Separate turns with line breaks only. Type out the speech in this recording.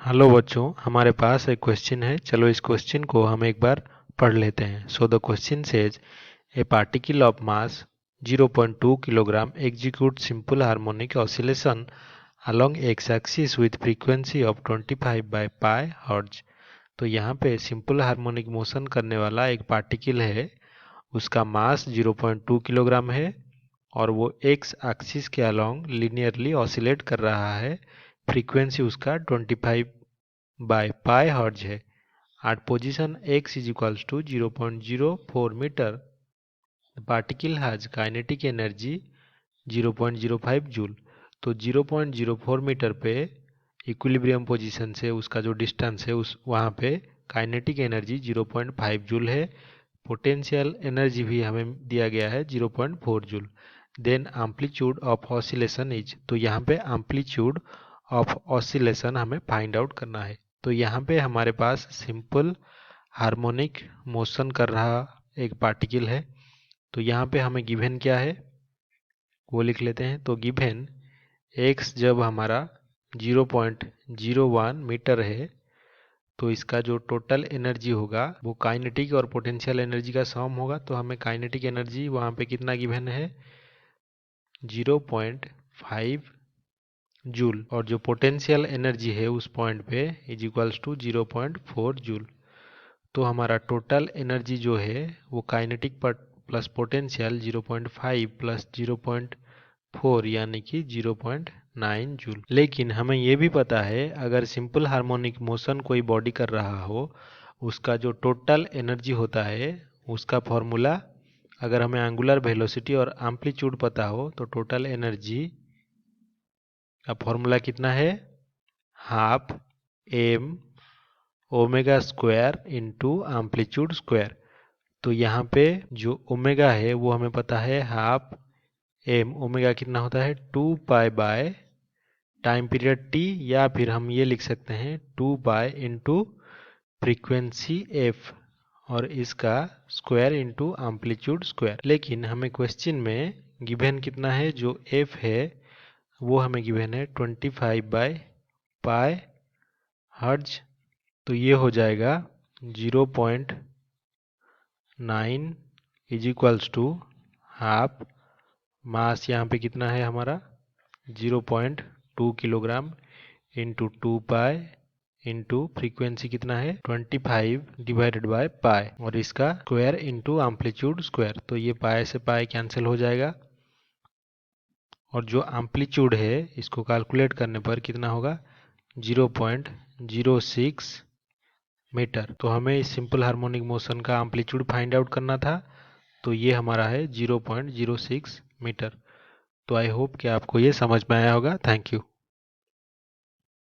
Hello बच्चों, हमारे पास एक क्वेश्चन है। चलो इस क्वेश्चन को हम एक बार पढ़ लेते हैं। So the question says A particle of mass 0.2 kilogram execute simple harmonic oscillation along x axis with frequency of 25 by pi hertz. तो यहाँ पे सिंपल हार्मोनिक मोशन करने वाला एक पार्टिकल है, उसका मास 0.2 किलोग्राम है और वो एक्स एक्सिस के अलोंग लीनियरली ऑसिलेट कर रहा है। फ्रीक्वेंसी उसका 25 बाय पाई हर्ट्ज है। At position x is equals to 0.04 metre. The particle has kinetic energy 0.05 joule. तो 0.04 मीटर पे इक्विलिब्रियम पोजीशन से उसका जो डिस्टेंस है उस वहाँ पे काइनेटिक एनर्जी 0.5 जूल है। पोटेंशियल एनर्जी भी हमें दिया गया है 0.4 joule. Then amplitude of oscillation is, तो यहाँ पे एम्पलीट्यूड ऑफ ऑसिलेशन हमें फाइंड आउट करना है। तो यहाँ पे हमारे पास सिंपल हार्मोनिक मोशन कर रहा एक पार्टिकल है। तो यहाँ पे हमें गिवन क्या है वो लिख लेते हैं। तो गिवन x जब हमारा 0.01 मीटर है तो इसका जो टोटल एनर्जी होगा वो काइनेटिक और पोटेंशियल एनर्जी का सम होगा। तो हमें काइनेटिक एनर्जी वहाँ पे कितना गिवन है 0.5 जूल, और जो पोटेंशियल एनर्जी है उस पॉइंट पे इज इक्वल्स टू 0.4 जूल। तो हमारा टोटल एनर्जी जो है वो काइनेटिक पर प्लस पोटेंशियल 0.5 प्लस 0.4 यानी कि 0.9 जूल। लेकिन हमें ये भी पता है अगर सिंपल हार्मोनिक मोशन कोई बॉडी कर रहा हो उसका जो टोटल एनर्जी होता है उसका फॉर्मूला, अगर हमें एंगुलर वेलोसिटी और एम्पलीट्यूड पता हो तो टोटल एनर्जी का फॉर्मूला कितना है half m omega square into amplitude square. तो यहाँ पे जो ओमेगा है वो हमें पता है हाफ m, ओमेगा कितना होता है 2 pi by time period t, या फिर हम ये लिख सकते हैं 2 पाई इंटू फ्रीक्वेंसी f और इसका स्क्वायर इंटू एम्पलीट्यूड स्क्वायर। लेकिन हमें क्वेश्चन में गिवन कितना है, जो f है वो हमें गिवन है 25 बाय पाई हर्ट्ज। तो ये हो जाएगा 0.9 is equals to half mass यहाँ पे कितना है हमारा 0.2 kilogram into 2 pi into frequency कितना है 25 डिवाइडेड बाय पाई और इसका स्क्वायर इंटू एम्पलीट्यूड स्क्वायर। तो ये पाई से पाई कैंसिल हो जाएगा और जो एम्पलीट्यूड है इसको कैलकुलेट करने पर कितना होगा 0.06 मीटर। तो हमें इस सिंपल हार्मोनिक मोशन का एम्पलीट्यूड फाइंड आउट करना था। तो ये हमारा है 0.06 मीटर। तो आई होप कि आपको ये समझ में आया होगा। Thank you.